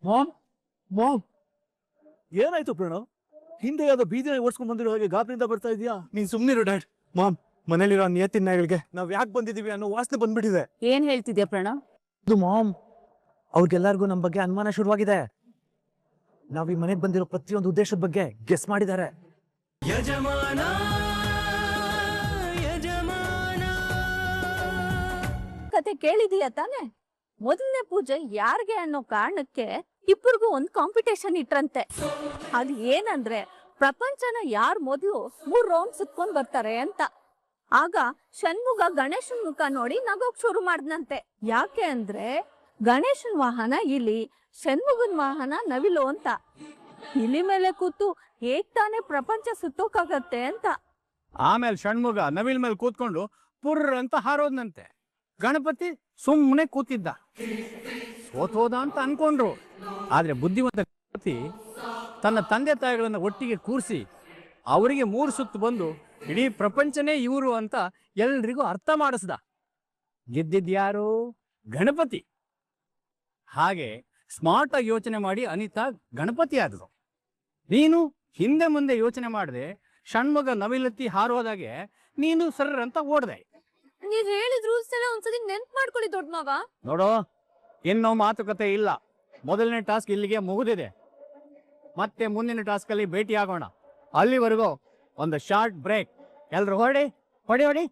Ma'am ma'am ಏನಾಯ್ತು ಪ್ರಣವ್? ಹಿಂದೆ ಯಾವ್ದೋ ಬೀದಿನ ಓಡಿಸ್ಕೊಂಡ್ ಬಂದಿರೋ ಹಾಗೆ ಗಾಬರಿಯಿಂದ ಬರ್ತಾ ಇದೀಯಾ? ನೀನ್ ಸುಮ್ನಿರು ಡ್ಯಾಡ್. ಮಾಮ್, ಮನೇಲಿರೋ ನಿಯತ್ತಿನ ನಾಯಿಗಳಿಗೆ ನಾವ್ ಯಾಕೆ ಬಂದಿದೀವಿ ಅನ್ನೋ ವಾಸನೆ ಬಂದ್ಬಿಟ್ಟಿದೆ. ಏನ್ ಹೇಳ್ತಿದ್ಯಾ ಪ್ರಣವ್? ಇದು ಮಾಮ್, ಅವ್ರಿಗೆಲ್ಲರಿಗೂ ನಮ್ ಬಗ್ಗೆ ಅನುಮಾನ ಶುರುವಾಗಿದೆ. ನಾವ್ ಈ ಮನೆಗೆ ಬಂದಿರೋ ಪ್ರತಿಯೊಂದು ಉದ್ದೇಶದ ಬಗ್ಗೆ ಗೆಸ್ ಮಾಡಿದ್ದಾರೆ. ಯಜಮಾನ ಯಜಮಾನ ಕತೆ ಕೇಳಿದೀಯ ತಾನೆ? ಮೊದಲನೇ ಪೂಜೆ ಯಾರಿಗೆ ಅನ್ನೋ ಕಾರಣಕ್ಕೆ ಇಬ್ಬರಿಗೂ ಒಂದ್ ಕಾಂಪಿಟೇಷನ್ ಇಟ್ರಂತೆ. ಅದ್ ಏನಂದ್ರೆ ಪ್ರಪಂಚನ ಯಾರ್ ಮೊದ್ಲು 3 ರೌಂಡ್ ಸುತ್ಕೊಂಡ್ ಬರ್ತಾರೆ ಅಂತ. ಆಗ ಷಣ್ಮುಗ ಗಣೇಶನ್ ಮುಖ ನೋಡಿ ನಗೋಕ್ ಶುರು ಮಾಡ್ದಂತೆ. ಯಾಕೆ ಅಂದ್ರೆ ಗಣೇಶನ್ ವಾಹನ ಇಲಿ, ಷಣ್ಮುಗನ್ ವಾಹನ ನವಿಲು ಅಂತ. ಇಲಿ ಮೇಲೆ ಕೂತು ಹೇಗ್ ತಾನೇ ಪ್ರಪಂಚ ಸುತ್ತೋಕಾಗತ್ತೆ ಅಂತ. ಆಮೇಲೆ ಷಣ್ಮುಗ ನವಿಲ್ ಮೇಲೆ ಕೂತ್ಕೊಂಡು ಪುರ್ರ ಅಂತ ಹಾರೋದ್ನಂತೆ. ಗಣಪತಿ ಸುಮ್ಮನೆ ಕೂತಿದ್ದ. ಸೋತೋದ ಅಂತ ಅನ್ಕೊಂಡ್ರು. ಆದ್ರೆ ಬುದ್ಧಿವಂತ ಗಣಪತಿ ತನ್ನ ತಂದೆ ತಾಯಿಗಳನ್ನ ಒಟ್ಟಿಗೆ ಕೂರಿಸಿ ಅವರಿಗೆ 3 ಸುತ್ತು ಬಂದು ಇಡೀ ಪ್ರಪಂಚನೇ ಇವರು ಅಂತ ಎಲ್ರಿಗೂ ಅರ್ಥ ಮಾಡಿಸ್ದ. ಗೆದ್ದಿದ್ಯಾರು? ಗಣಪತಿ. ಹಾಗೆ ಸ್ಮಾರ್ಟ್ ಆಗಿ ಯೋಚನೆ ಮಾಡಿ ಅನಿತಾ ಗಣಪತಿ ಆದ್ರು. ನೀನು ಹಿಂದೆ ಮುಂದೆ ಯೋಚನೆ ಮಾಡದೆ ಷಣ್ಮುಗ ನವಿಲತ್ತಿ ಹಾರೋದಾಗೆ ನೀನು ಸರ್ರ ಅಂತ ಓಡ್ದೆ. ನೀವ್ ಹೇಳಿದ ರೂಲ್ಸ್ ಎಲ್ಲ ಒಂದ್ಸತಿ ನೆನ್ಪ್ ಮಾಡ್ಕೊಳ್ಳಿ ದೊಡ್ಡ ಮಾವ. ನೋಡೋ, ಇನ್ನೂ ಮಾತುಕತೆ ಇಲ್ಲ. ಮೊದಲನೇ ಟಾಸ್ಕ್ ಇಲ್ಲಿಗೆ ಮುಗಿದಿದೆ. ಮತ್ತೆ ಮುಂದಿನ ಟಾಸ್ಕ್ ಅಲ್ಲಿ ಭೇಟಿ ಆಗೋಣ. ಅಲ್ಲಿವರೆಗೂ ಒಂದು ಶಾರ್ಟ್ ಬ್ರೇಕ್. ಎಲ್ರು ಹೊಡಿ ಹೊಡಿ ಹೊಡಿ.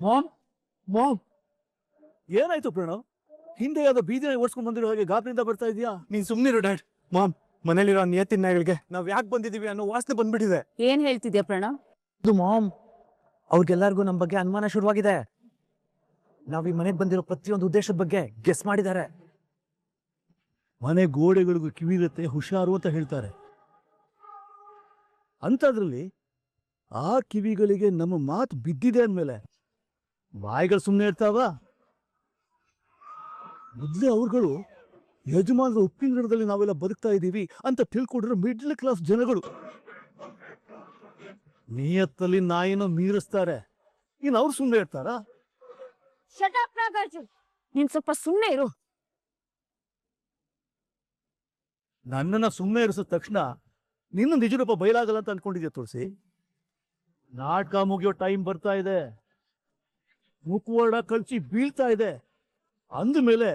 ಮಾಮ್ ಮಾಮ್ ಏನಾಯ್ತು ಪ್ರಣವ್? ಹಿಂದೆ ಯಾವ್ದೋ ಬೀದಿನ ಓಡಿಸ್ಕೊಂಡ್ ಬಂದಿರೋ ಹಾಗೆ ಗಾಬರಿಯಿಂದ ಬರ್ತಾ ಇದೀಯಾ? ನೀನ್ ಸುಮ್ನಿರು ಡ್ಯಾಡ್. ಮಾಮ್, ಮನೇಲಿರೋ ನಿಯತ್ತಿನ ನಾಯಿಗಳಿಗೆ ನಾವ್ ಯಾಕೆ ಬಂದಿದೀವಿ ಅನ್ನೋ ವಾಸನೆ ಬಂದ್ಬಿಟ್ಟಿದೆ. ಏನ್ ಹೇಳ್ತಿದ್ಯಾ ಪ್ರಣವ್? ಇದು ಮಾಮ್, ಅವ್ರಿಗೆಲ್ಲರಿಗೂ ನಮ್ ಬಗ್ಗೆ ಅನುಮಾನ ಶುರುವಾಗಿದೆ. ನಾವ್ ಈ ಮನೆಗೆ ಬಂದಿರೋ ಪ್ರತಿಯೊಂದು ಉದ್ದೇಶದ ಬಗ್ಗೆ ಗೆಸ್ ಮಾಡಿದ್ದಾರೆ. ಮನೆ ಗೋಡೆಗಳಿಗೂ ಕಿವಿ ಇರುತ್ತೆ, ಹುಷಾರು ಅಂತ ಹೇಳ್ತಾರೆ. ಅಂತದ್ರಲ್ಲಿ ಆ ಕಿವಿಗಳಿಗೆ ನಮ್ಮ ಮಾತು ಬಿದ್ದಿದೆ ಅಂದ್ಮೇಲೆ ಬಾಯಿಗಳು ಸುಮ್ಮನೆ ಇರ್ತಾವ? ಮೊದ್ಲೇ ಅವ್ರುಗಳು ಯಜಮಾನರ ಉಪ್ಪಿನಗರದಲ್ಲಿ ನಾವೆಲ್ಲ ಬದುಕ್ತಾ ಇದ್ದೀವಿ ಅಂತ ತಿಳ್ಕೊಂಡಿರೋ ಮಿಡ್ಲ್ ಕ್ಲಾಸ್ ಜನಗಳು. ನಿಯತ್ತಲ್ಲಿ ನಾಯಿನೋ ಮೀರಿಸ್ತಾರೆ, ಇನ್ನು ಅವ್ರು ಸುಮ್ಮನೆ ಇರ್ತಾರಾ? ನೀನ್ ಸ್ವಲ್ಪ ಸುಮ್ನೆ ಇರು. ನನ್ನನ್ನ ಸುಮ್ಮನೆ ಇರಿಸಿದ ತಕ್ಷಣ ನಿನ್ನ ನಿಜ ರೂಪ ಬಯಲಾಗಲ್ಲ ಅಂತ ಅನ್ಕೊಂಡಿದ್ಯಾ ತುಳಸಿ? ನಾಟಕ ಮುಗಿಯೋ ಟೈಮ್ ಬರ್ತಾ ಇದೆ. ಮುಖವಾಡ ಕಳ್ಚಿ ಬೀಳ್ತಾ ಇದೆ. ಅಂದ್ಮೇಲೆ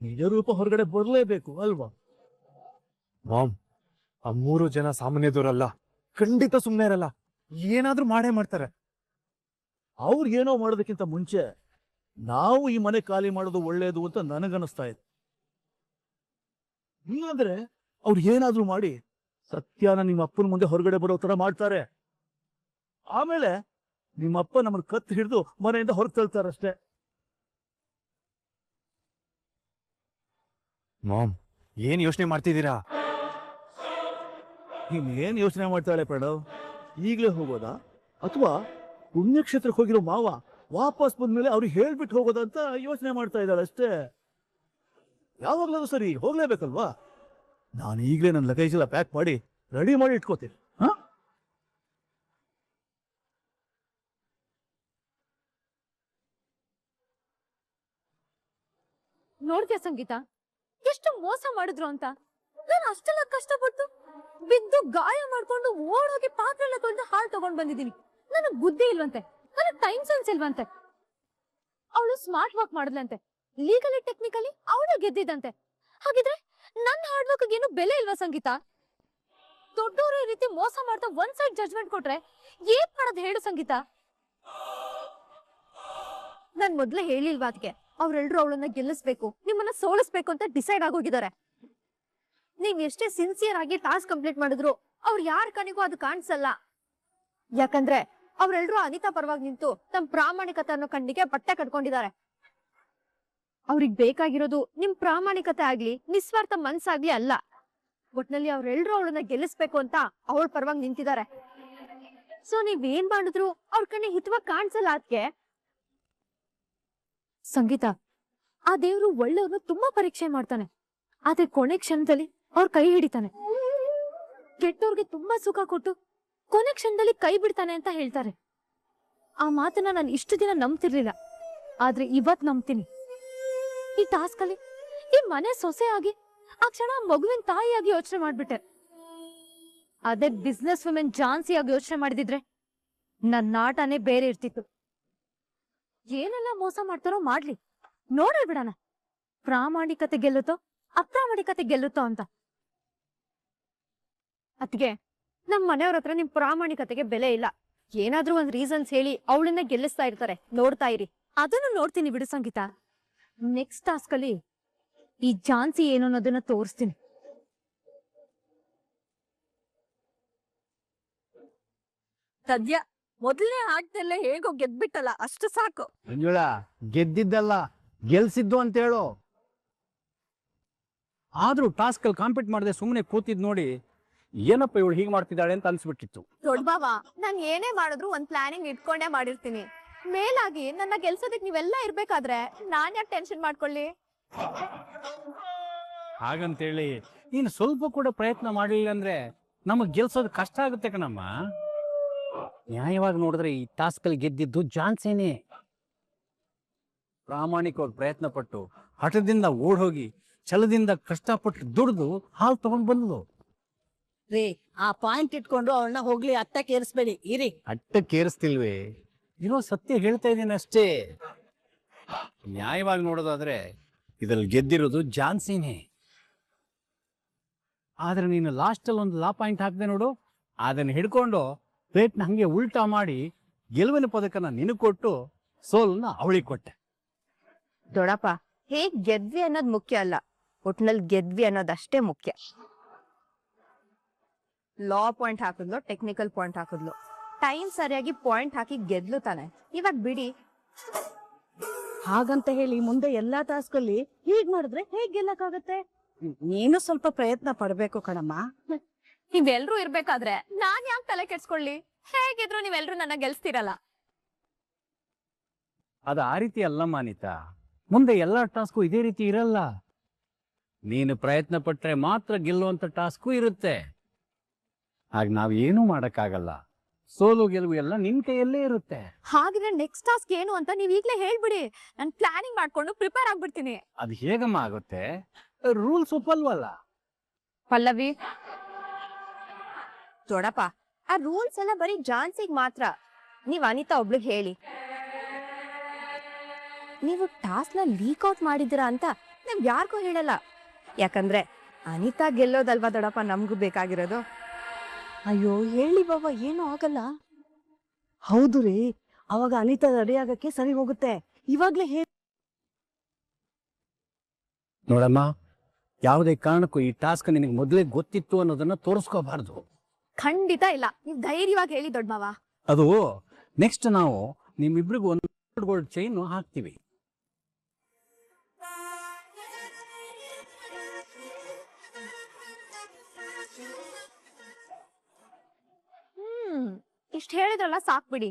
ನಿಜ ರೂಪ ಹೊರಗಡೆ ಬರಲೇಬೇಕು ಅಲ್ವಾ? ಮಾಮ್, ಆ 3 ಜನ ಸಾಮಾನ್ಯದವರಲ್ಲ, ಖಂಡಿತ ಸುಮ್ಮನೆ ಇರಲ್ಲ. ಏನಾದ್ರೂ ಮಾಡೇ ಮಾಡ್ತಾರೆ. ಅವ್ರಿಗೇನೋ ಮಾಡೋದಕ್ಕಿಂತ ಮುಂಚೆ ನಾವು ಈ ಮನೆ ಖಾಲಿ ಮಾಡೋದು ಒಳ್ಳೇದು ಅಂತ ನನಗನ್ನಿಸ್ತಾ ಇದೆ. ಇಲ್ಲಾಂದ್ರೆ ಅವ್ರು ಏನಾದ್ರೂ ಮಾಡಿ ಸತ್ಯನ ನಿಮ್ಮ ಅಪ್ಪನ ಮುಂದೆ ಹೊರಗಡೆ ಬರೋ ತರ ಮಾಡ್ತಾರೆ. ಆಮೇಲೆ ನಿಮ್ಮಪ್ಪ ನಮ್ಮನ್ನ ಕತ್ತು ಹಿಡಿದು ಮನೆಯಿಂದ ಹೊರಗೆ ತಳ್ತಾರಷ್ಟೇ. ಮಾಮ್, ಏನ್ ಯೋಚನೆ ಮಾಡ್ತಿದ್ದೀರಾ? ಏನ್ ಯೋಚನೆ ಮಾಡ್ತಾಳೆ ಪ್ರಣವ್? ಈಗಲೇ ಹೋಗೋದಾ ಅಥವಾ ಪುಣ್ಯಕ್ಷೇತ್ರಕ್ಕೆ ಹೋಗಿರೋ ಮಾವ ವಾಪಸ್ ಬಂದ್ಮೇಲೆ ಅವ್ರಿಗೆ ಹೇಳ್ಬಿಟ್ಟು ಹೋಗೋದಂತ ಯೋಚನೆ ಮಾಡ್ತಾ ಇದ್ದಾಳೆ ಅಷ್ಟೇ. ಯಾವಾಗ್ಲಾದ್ರೂ ಸರಿ ಹೋಗ್ಲೇಬೇಕಲ್ವಾ? ನಾನು ಈಗಲೇ ನನ್ನ ಲಗೇಜ್ ಎಲ್ಲ ಪ್ಯಾಕ್ ಮಾಡಿ ರೆಡಿ ಮಾಡಿ ಇಟ್ಕೋತೀನಿ. ನೋಡ್ತೀಯ ಸಂಗೀತ, ಎಷ್ಟು ಮೋಸ ಮಾಡಿದ್ರು ಅಂತ. ನಾನು ಅಷ್ಟೆಲ್ಲ ಕಷ್ಟಪಟ್ಟು ಬಿದ್ದು ಗಾಯ ಮಾಡ್ಕೊಂಡು ಓಡೋಗಿ ಪಾತ್ರೆ ಎಲ್ಲ ತೊಳೆದು ಹಾಲು ತಗೊಂಡ್ ಬಂದಿದ್ದೀನಿ. ನನಗ್ ಬುದ್ಧಿ ಇಲ್ವಂತೆ, ನನಗ್ ಟೈಮ್ ಸೆನ್ಸ್ ಇಲ್ವಂತೆ. ಅವಳು ಸ್ಮಾರ್ಟ್ ವರ್ಕ್ ಮಾಡಿದ್ಲಂತೆ, ಲೀಗಲಿ ಟೆಕ್ನಿಕಲಿ ಅವಳು ಗೆದ್ದಿದ್ದಂತೆ. ಹಾಗಿದ್ರೆ ನನ್ನ ಹಾರ್ಡ್ ವರ್ಕ್ ಏನು ಬೆಲೆ ಇಲ್ವಾ ಸಂಗೀತ? ದೊಡ್ಡವರು ಈ ರೀತಿ ಮೋಸ ಮಾಡ್ತಾ ಒಂದ್ ಸೈಡ್ ಜಡ್ಜ್ಮೆಂಟ್ ಕೊಟ್ರೆ ಏನ್ ಮಾಡೋದು ಹೇಳು ಸಂಗೀತ? ನಾನ್ ಮೊದ್ಲೇ ಹೇಳಿಲ್ವಾ ಅದಕ್ಕೆ, ಅವ್ರೆಲ್ರು ಅವಳನ್ನ ಗೆಲ್ಲಿಸ್ಬೇಕು, ನಿಮ್ಮನ್ನ ಸೋಲಿಸ್ಬೇಕು ಅಂತ ಡಿಸೈಡ್ ಆಗೋಗಿದ್ದಾರೆ. ನೀವ್ ಎಷ್ಟೇ ಸಿನ್ಸಿಯರ್ ಆಗಿ ಟಾಸ್ಕ್ ಕಂಪ್ಲೀಟ್ ಮಾಡಿದ್ರು ಅವ್ರು ಯಾರ ಕಣಿಗೂ ಅದು ಕಾಣಿಸಲ್ಲ. ಯಾಕಂದ್ರೆ ಅವ್ರೆಲ್ರು ಅನಿತಾ ಪರವಾಗಿ ನಿಂತು ತಮ್ಮ ಪ್ರಾಮಾಣಿಕತೆ ಅನ್ನೋ ಕಣ್ಣಿಗೆ ಬಟ್ಟೆ ಕಟ್ಕೊಂಡಿದ್ದಾರೆ. ಅವ್ರಿಗೆ ಬೇಕಾಗಿರೋದು ನಿಮ್ ಪ್ರಾಮಾಣಿಕತೆ ಆಗ್ಲಿ ನಿಸ್ವಾರ್ಥ ಮನ್ಸಾಗ್ಲಿ ಅಲ್ಲ. ಒಟ್ನಲ್ಲಿ ಅವ್ರೆಲ್ರು ಅವಳನ್ನ ಗೆಲ್ಲಿಸ್ಬೇಕು ಅಂತ ಅವಳ ಪರವಾಗಿ ನಿಂತಿದ್ದಾರೆ. ಸೊ ನೀವೇನ್ ಮಾಡಿದ್ರು ಅವ್ರ ಕಣ್ಣೆ ಹಿತವಾಗಿ ಕಾಣಿಸಲ್ಲ ಅದಕ್ಕೆ. ಸಂಗೀತ, ಆ ದೇವ್ರು ಒಳ್ಳೆಯವ್ರನ್ನ ತುಂಬಾ ಪರೀಕ್ಷೆ ಮಾಡ್ತಾನೆ, ಆದ್ರೆ ಕೊನೆ ಕ್ಷಣದಲ್ಲಿ ಅವ್ರ ಕೈ ಹಿಡಿತಾನೆ. ಕೆಟ್ಟವ್ರಿಗೆ ತುಂಬಾ ಸುಖ ಕೊಟ್ಟು ಕೊನೆ ಕ್ಷಣದಲ್ಲಿ ಕೈ ಬಿಡ್ತಾನೆ ಅಂತ ಹೇಳ್ತಾರೆ. ಆ ಮಾತನ್ನ ನಾನು ಇಷ್ಟು ದಿನ ನಂಬ್ತಿರ್ಲಿಲ್ಲ, ಆದ್ರೆ ಇವತ್ ನಂಬ್ತೀನಿ. ಈ ಟಾಸ್ಕ್ ಅಲ್ಲಿ ಈ ಮನೆ ಸೊಸೆ ಆಗಿ ಆ ಕ್ಷಣ ಮಗುವಿನ ತಾಯಿಯಾಗಿ ಯೋಚನೆ ಮಾಡ್ಬಿಟ್ಟೆ. ಅದೇ ಬಿಸ್ನೆಸ್ ವುಮೆನ್ ಝಾನ್ಸಿ ಆಗಿ ಯೋಚನೆ ಮಾಡಿದಿದ್ರೆ ನನ್ನ ಆಟನೇ ಬೇರೆ ಇರ್ತಿತ್ತು. ಏನೆಲ್ಲ ಮೋಸ ಮಾಡ್ತಾರೋ ಮಾಡ್ಲಿ, ನೋಡೇ ಬಿಡಣ ಪ್ರಾಮಾಣಿಕತೆ ಗೆಲ್ಲುತ್ತೋ ಅಪ್ರಾಮಾಣಿಕತೆ ಗೆಲ್ಲುತ್ತೋ ಅಂತ. ಅದ್ಗೆ ನಮ್ ಮನೆಯವ್ರ ಹತ್ರ ನಿಮ್ ಪ್ರಾಮಾಣಿಕತೆಗೆ ಬೆಲೆ ಇಲ್ಲ. ಏನಾದ್ರೂ ಒಂದ್ ರೀಸನ್ಸ್ ಹೇಳಿ ಅವಳನ್ನ ಗೆಲ್ಲಿಸ್ತಾ ಇರ್ತಾರೆ, ನೋಡ್ತಾ ಇರಿ. ಅದನ್ನು ನೋಡ್ತೀನಿ ಬಿಡು ಸಂಗೀತ. ನೆಕ್ಸ್ಟ್ ಟಾಸ್ಕ್ ಅಲ್ಲಿ ಈ ಝಾನ್ಸಿ ಏನು ಅನ್ನೋದನ್ನ ತೋರಿಸ್ತೀನಿ. ಸದ್ಯ ಮೊದಲನೇ ಆಟದಲ್ಲೇ ಹೇಗೋ ಗೆದ್ಬಿಟ್ಟಲ್ಲ, ಅಷ್ಟು ಸಾಕು. ಮಂಜುಳ, ಗೆದ್ದಿದ್ದಲ್ಲ ಗೆಲ್ಸಿದ್ದು ಅಂತ ಹೇಳು. ಆದ್ರೂ ಟಾಸ್ಕ್ ಅಲ್ಲಿ ಕಾಂಪೀಟ್ ಮಾಡದೆ ಸುಮ್ಮನೆ ಕೂತಿದ್ ನೋಡಿ ಏನಪ್ಪ ಇವಳು ಹೀಗೆ ಮಾಡ್ತಿದ್ದಾಳೆ ಅಂತ ಅನ್ಸ್ಬಿಟ್ಟಿತ್ತು. ದೊಡ್ಡ ಬಾವ, ನಾನ್ ಏನೇ ಮಾಡಿದ್ರು ಒಂದ್ ಪ್ಲಾನಿಂಗ್ ಇಟ್ಕೊಂಡೇ ಮಾಡಿರ್ತೀನಿ. ಮೇಲಾಗಿ ನನ್ನ ಗೆಲ್ಸೋದಕ್ ನೀವೆಲ್ಲ ಇರ್ಬೇಕಾದ್ರೆ ನಾನ್ ಯಾಕೆ ಟೆನ್ಷನ್ ಮಾಡ್ಕೊಳ್ಳಿ? ಹಾಗಂತೇಳಿ ನೀನು ಸ್ವಲ್ಪ ಕೂಡ ಪ್ರಯತ್ನ ಮಾಡಲಿಲ್ಲ ಅಂದ್ರೆ ನಮಗ್ ಗೆಲ್ಸೋದು ಕಷ್ಟ ಆಗುತ್ತೆ ಕಣಮ್ಮ. ನ್ಯಾಯವಾಗಿ ನೋಡಿದ್ರೆ ಈ ಟಾಸ್ಕ್ ಅಲ್ಲಿ ಗೆದ್ದಿದ್ದು ಝಾನ್ಸಿನೇ. ಪ್ರಾಮಾಣಿಕವಾಗಿ ಪ್ರಯತ್ನ ಪಟ್ಟು ಹಠದಿಂದ ಓಡ್ ಹೋಗಿ ಛಲದಿಂದ ಕಷ್ಟಪಟ್ಟು ದುಡ್ದು ಹಾಲು ತಗೊಂಡ್ ಬಂದ್ಲು. ರೀ, ಆ ಪಾಯಿಂಟ್ ಇಟ್ಕೊಂಡು ಅವಳನ್ನ ಹೋಗ್ಲಿ ಅತ್ತ ಕೇರಿಸ್ಬೇಡಿ ಇರಿ. ಅಟ್ಟಕ್ಕೇರಿಸ್ತಿಲ್ವೇ, ಇರೋ ಸತ್ಯ ಹೇಳ್ತಾ ಇದ್ದೀನಿ ಅಷ್ಟೇ. ನ್ಯಾಯವಾಗಿ ನೋಡೋದಾದ್ರೆ ಇದ್ರಲ್ಲಿ ಗೆದ್ದಿರೋದು ಝಾನ್ಸಿನೇ. ಆದ್ರೆ ನೀನು ಲಾಸ್ಟ್ ಅಲ್ಲಿ ಒಂದು ಲಾ ಪಾಯಿಂಟ್ ಹಾಕ್ದೆ ನೋಡು, ಅದನ್ನ ಹಿಡ್ಕೊಂಡು ಪ್ಲೇಟ್ನ ಹಂಗೆ ಉಲ್ಟಾ ಮಾಡಿ ಗೆಲುವಿನ ಪದಕನ ನಿನಗೆ ಕೊಟ್ಟು ಸೋಲನ್ನ ಅವಳಿಗೆ ಕೊಟ್ಟೆ. ದೊಡ್ಡಪ್ಪ, ಹೇಗ್ ಗೆದ್ವಿ ಅನ್ನೋದ್ ಮುಖ್ಯ ಅಲ್ಲ, ಒಟ್ನಲ್ಲಿ ಗೆದ್ವಿ ಅನ್ನೋದಷ್ಟೇ ಮುಖ್ಯ. ಲಾ ಪಾಯಿಂಟ್ ಹಾಕಿದ್ಲು, ಟೆಕ್ನಿಕಲ್ ಪಾಯಿಂಟ್ ಹಾಕಿದ್ಲು, ಟೈಮ್ ಸರಿಯಾಗಿ ಪಾಯಿಂಟ್ ಹಾಕಿ ಗೆದ್ಲು ತಾನೆ. ಇವಾಗ ಬಿಡಿ. ಹಾಗಂತ ಹೇಳಿ ಮುಂದೆ ಎಲ್ಲಾ ಟಾಸ್ಕ್ ಅಲ್ಲಿ ಹೀಗ್ ಮಾಡಿದ್ರೆ ಹೇಗ್ ಗೆಲ್ಲಕ್ಕಾಗತ್ತೆ? ನೀನು ಸ್ವಲ್ಪ ಪ್ರಯತ್ನ ಪಡ್ಬೇಕು ಕಣಮ್ಮ. ನೀವೆಲ್ರೂ ಇರ್ಬೇಕಾದ್ರೆ ನಾನ್ ಯಾಕೆ ತಲೆ ಕೆಡ್ಸ್ಕೊಳ್ಳಿ? ಹೇಗಿದ್ರು ನೀವೆಲ್ರೂ ನನ್ನ ಗೆಲ್ಸ್ತಿರಲ್ಲ. ಅದು ಆ ರೀತಿ ಅಲ್ಲಮ್ಮ ಅನಿತಾ, ಮುಂದೆ ಎಲ್ಲ ಟಾಸ್ಕು ಇದೇ ರೀತಿ ಇರಲ್ಲ. ನೀನು ಪ್ರಯತ್ನ ಪಟ್ರೆ ಮಾತ್ರ ಗೆಲ್ಲುವಂತ ಟಾಸ್ಕು ಇರುತ್ತೆ. ಆಗ ನಾವೇನೂ ಮಾಡಕ್ಕಾಗಲ್ಲ. ಸೋಲು ಗೆಲುವು ಎಲ್ಲ ನಿನ್ ಕೈಯಲ್ಲೇ ಇರುತ್ತೆ. ಹಾಗಿದ್ರೆ ನೆಕ್ಸ್ಟ್ ಟಾಸ್ಕ್ ಏನು ಅಂತ ನೀವ್ ಈಗ್ಲೇ ಹೇಳ್ಬಿಡಿ, ನಾನ್ ಪ್ಲಾನಿಂಗ್ ಮಾಡ್ಕೊಂಡು ಪ್ರಿಪೇರ್ ಆಗ್ಬಿಡ್ತೀನಿ. ಅದು ಹೇಗಮ್ಮ ಆಗುತ್ತೆ? ರೂಲ್ಸ್ ಒಪ್ಪಲ್ವಲ್ಲ. ಪಲ್ಲವಿ, ದೊಡ್ಡಪ್ಪ, ಆ ರೂಲ್ಸ್ ಎಲ್ಲ ಬರೀ ಝಾನ್ಸಿಗ್ ಮಾತ್ರ. ನೀವ್ ಅನಿತಾ ಒಬ್ಳಿಗೆ ಹೇಳಿ. ನೀವು ಟಾಸ್ಕ್ ನ ಲೀಕ್ ಔಟ್ ಮಾಡಿದ್ದೀರಾ ಅಂತ ನಾವ್ ಯಾರಿಗೂ ಹೇಳಲ್ಲ. ಯಾಕಂದ್ರೆ ಅನಿತಾ ಗೆಲ್ಲೋದಲ್ವಾ ದೊಡ್ಡಪ್ಪ ನಮ್ಗೂ ಬೇಕಾಗಿರೋದು. ಅಯ್ಯೋ ಹೇಳಿ ಬಾಬಾ, ಏನೂ ಆಗಲ್ಲ. ಹೌದು ರೀ, ಅವಾಗ ಅನಿತಾ ರೆಡಿ ಆಗಕ್ಕೆ ಸರಿ ಹೋಗುತ್ತೆ. ಇವಾಗ್ಲೇ ನೋಡಮ್ಮ, ಯಾವುದೇ ಕಾರಣಕ್ಕೂ ಈ ಟಾಸ್ಕ್ ನಿನಗೆ ಮೊದಲೇ ಗೊತ್ತಿತ್ತು ಅನ್ನೋದನ್ನ ತೋರಿಸ್ಕೋಬಾರ್ದು. ಖಂಡಿತ ಇಲ್ಲ. ನೀವ್ ಧೈರ್ಯವಾಗಿ ಹೇಳಿ ದೊಡ್ಡ ಮಾವ. ಅದು ನೆಕ್ಸ್ಟ್ ನಾವು ನಿಮ್ಮಿಬ್ರಿಗೂ ಒಂದು ಗೋಲ್ಡ್ ಚೈನ್ ಹಾಕ್ತೀವಿ. ಇಷ್ಟ ಹೇಳಿದ್ರಲ್ಲ ಸಾಕ್ಬಿಡಿ.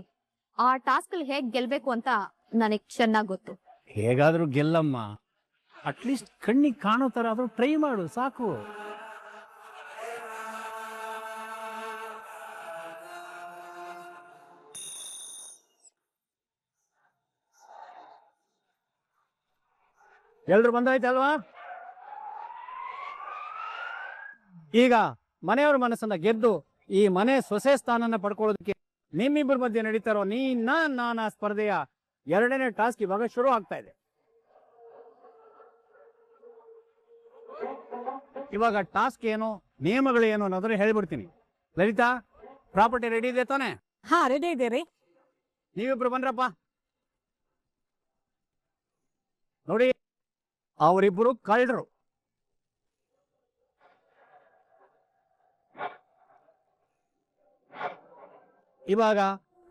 ಆ ಟಾಸ್ಕ್ ಅಲ್ಲಿ ಹೇಗ್ ಗೆಲ್ಬೇಕು ಅಂತ ನನಗ್ ಚೆನ್ನಾಗ್ ಗೊತ್ತು. ಹೇಗಾದ್ರೂ ಗೆಲ್ಲಮ್ಮ, ಅಟ್ಲೀಸ್ಟ್ ಕಣ್ಣಿಗೆ ಕಾಣೋ ತರ ಆದ್ರೂ ಟ್ರೈ ಮಾಡು, ಸಾಕು. ಎಲ್ರು ಬಂದಾಯ್ತಲ್ವಾ? ಈಗ ಮನೆಯವ್ರ ಮನಸ್ಸನ್ನ ಗೆದ್ದು ಈ ಮನೆ ಸೊಸೆ ಸ್ಥಾನನ ಪಡ್ಕೊಳ್ಳೋದಕ್ಕೆ ನಿಮ್ಮಿಬ್ಬರ ಮಧ್ಯೆ ನಡೀತಾರೋ ನಾನಾ ಸ್ಪರ್ಧೆಯ 2ನೇ ಟಾಸ್ಕ್ ಇವಾಗ ಶುರು ಆಗ್ತಾ ಇದೆ. ಇವಾಗ ಟಾಸ್ಕ್ ಏನು, ನಿಯಮಗಳು ಏನು ಅನ್ನೋದನ್ನ ಹೇಳ್ಬಿಡ್ತೀನಿ. ಲಲಿತಾ, ಪ್ರಾಪರ್ಟಿ ರೆಡಿ ಇದೆ ತಾನೆ? ಹಾ, ರೆಡಿ ಇದೆ ರೀ. ನೀವಿಬ್ರು ಬಂದ್ರಪ್ಪ. ನೋಡಿ, ಅವರಿಬ್ಬರು ಕಳ್ಳರು. ಇವಾಗ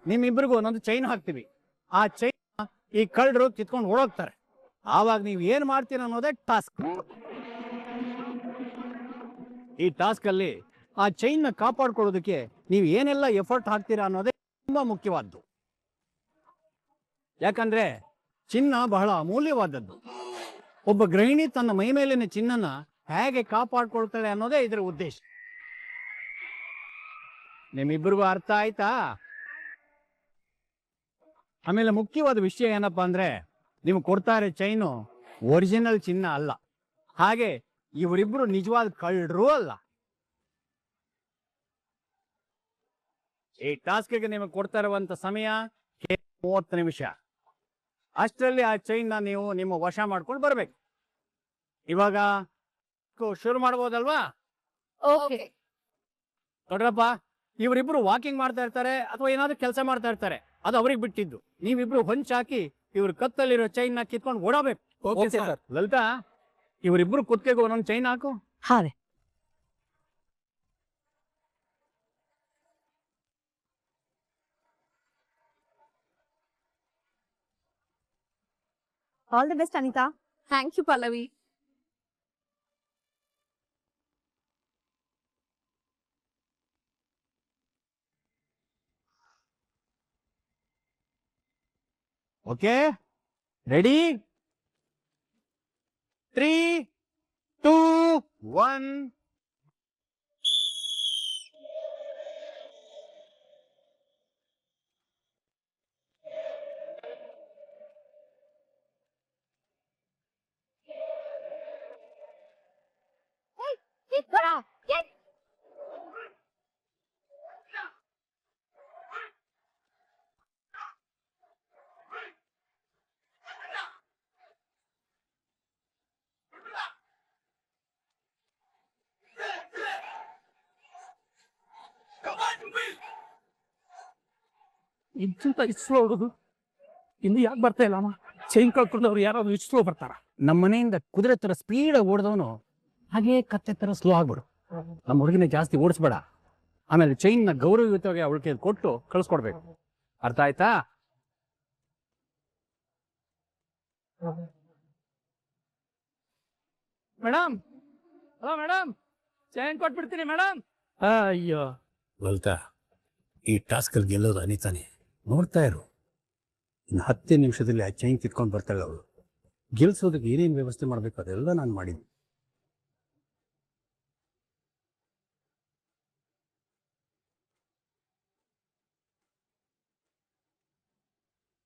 ನಿಮ್ಮಿಬ್ರಿಗೂ ಒಂದೊಂದು ಚೈನ್ ಹಾಕ್ತೀವಿ. ಆ ಚೈನ್ ಈ ಕಳ್ಳರು ಕಿತ್ಕೊಂಡು ಓಡೋಗ್ತಾರೆ. ಆವಾಗ ನೀವು ಏನ್ ಮಾಡ್ತೀರ ಅನ್ನೋದೇ ಟಾಸ್ಕ್. ಈ ಟಾಸ್ಕ್ ಅಲ್ಲಿ ಆ ಚೈನ್ನ ಕಾಪಾಡ್ಕೊಳ್ಳೋದಕ್ಕೆ ನೀವು ಏನೆಲ್ಲ ಎಫರ್ಟ್ ಹಾಕ್ತೀರಾ ಅನ್ನೋದೇ ತುಂಬಾ ಮುಖ್ಯವಾದ್ದು. ಯಾಕಂದ್ರೆ ಚಿನ್ನ ಬಹಳ ಅಮೂಲ್ಯವಾದದ್ದು. ಒಬ್ಬ ಗೃಹಿಣಿ ತನ್ನ ಮೈ ಮೇಲಿನ ಚಿನ್ನನ ಹೇಗೆ ಕಾಪಾಡ್ಕೊಳ್ತಾಳೆ ಅನ್ನೋದೇ ಇದರ ಉದ್ದೇಶ. ನಿಮ್ಮಿಬ್ಬರಿಗೂ ಅರ್ಥ ಆಯ್ತಾ? ಆಮೇಲೆ ಮುಖ್ಯವಾದ ವಿಷಯ ಏನಪ್ಪಾ ಅಂದ್ರೆ, ನೀವು ಕೊಡ್ತಾ ಇರೋ ಚೈನು ಒರಿಜಿನಲ್ ಚಿನ್ನ ಅಲ್ಲ. ಹಾಗೆ ಇವರಿಬ್ರು ನಿಜವಾದ ಕಳ್ಳರು ಅಲ್ಲ. ಈ ಟಾಸ್ಕ್ಗೆ ನಿಮಗೆ ಕೊಡ್ತಾ ಇರುವಂತ ಸಮಯ 30 ನಿಮಿಷ. ಅಷ್ಟರಲ್ಲಿ ಆ ಚೈನ್ನ ನೀವು ನಿಮ್ಮ ವಶ ಮಾಡ್ಕೊಂಡು ಬರ್ಬೇಕು. ಇವಾಗ ಶುರು ಮಾಡ್ಬೋದಲ್ವಾ? ಓಕೆ. ನೋಡ್ರಪ್ಪ, ಇವರಿಬ್ರು ವಾಕಿಂಗ್ ಮಾಡ್ತಾ ಇರ್ತಾರೆ ಅಥವಾ ಏನಾದ್ರು ಕೆಲಸ ಮಾಡ್ತಾ ಇರ್ತಾರೆ, ಅದು ಅವ್ರಿಗೆ ಬಿಟ್ಟಿದ್ದು. ನೀವಿಬ್ರು ಹೊಂಚಾಕಿ ಇವ್ರ ಕತ್ತಲ್ಲಿರೋ ಚೈನ್ನ ಕಿತ್ಕೊಂಡು ಓಡಬೇಕು. ಲಲಿತಾ, ಇವರಿಬ್ರು ಕುತ್ತಿಗೆಗೆ ಒಂದೊಂದು ಚೈನ್ ಹಾಕು. ಹಾ ರೀ. All the best Anita. Thank you Pallavi. Okay, ready? 3, 2, 1. ಇಂತ ಇಸ್ರೋ ಹುಡುಗರು ಇನ್ನು ಯಾಕೆ ಬರ್ತಾ ಇಲ್ಲ ಅಮ್ಮ? ಚೈನ್ ಕಳ್ಕೊಂಡವ್ರು ಯಾರಾದ್ರು ಇಸ್ರೋ ಬರ್ತಾರ? ನಮ್ಮ ಮನೆಯಿಂದ ಕುದುರೆ ತರ ಸ್ಪೀಡ್ ಓಡಿದವನು ಹಾಗೆ ಕತ್ತೆ ತರ ಸ್ಲೋ ಆಗ್ಬಿಡು. ನಮ್ಮ ಹುಡುಗಿನ ಜಾಸ್ತಿ ಓಡಿಸ್ಬೇಡ. ಆಮೇಲೆ ಚೈನ್ ನ ಗೌರವಯುತವಾಗಿ ಅವಳ ಕೈಯಲ್ಲಿ ಕೊಟ್ಟು ಕಳಿಸ್ಕೊಡ್ಬೇಕು. ಅರ್ಥ ಆಯ್ತಾ? ಮೇಡಮ್, ಹಲೋ ಮೇಡಮ್, ಚೈನ್ ಕೊಟ್ಬಿಡ್ತೀನಿ ಮೇಡಮ್. ಅಯ್ಯೋ ಲಲಿತಾ, ಈ ಟಾಸ್ಕಲ್ಲಿ ಗೆಲ್ಲೋದು ಅನಿತಾನೆ. ನೋಡ್ತಾ ಇರು, ಇನ್ನು 10 ನಿಮಿಷದಲ್ಲಿ ಆ ಚೈನ್ ಕಿತ್ಕೊಂಡು ಬರ್ತಾಳೆ ಅವಳು. ಗೆಲ್ಸೋದಕ್ಕೆ ಏನೇನು ವ್ಯವಸ್ಥೆ ಮಾಡಬೇಕು ಅದೆಲ್ಲ ನಾನು ಮಾಡಿದ್ದೀನಿ.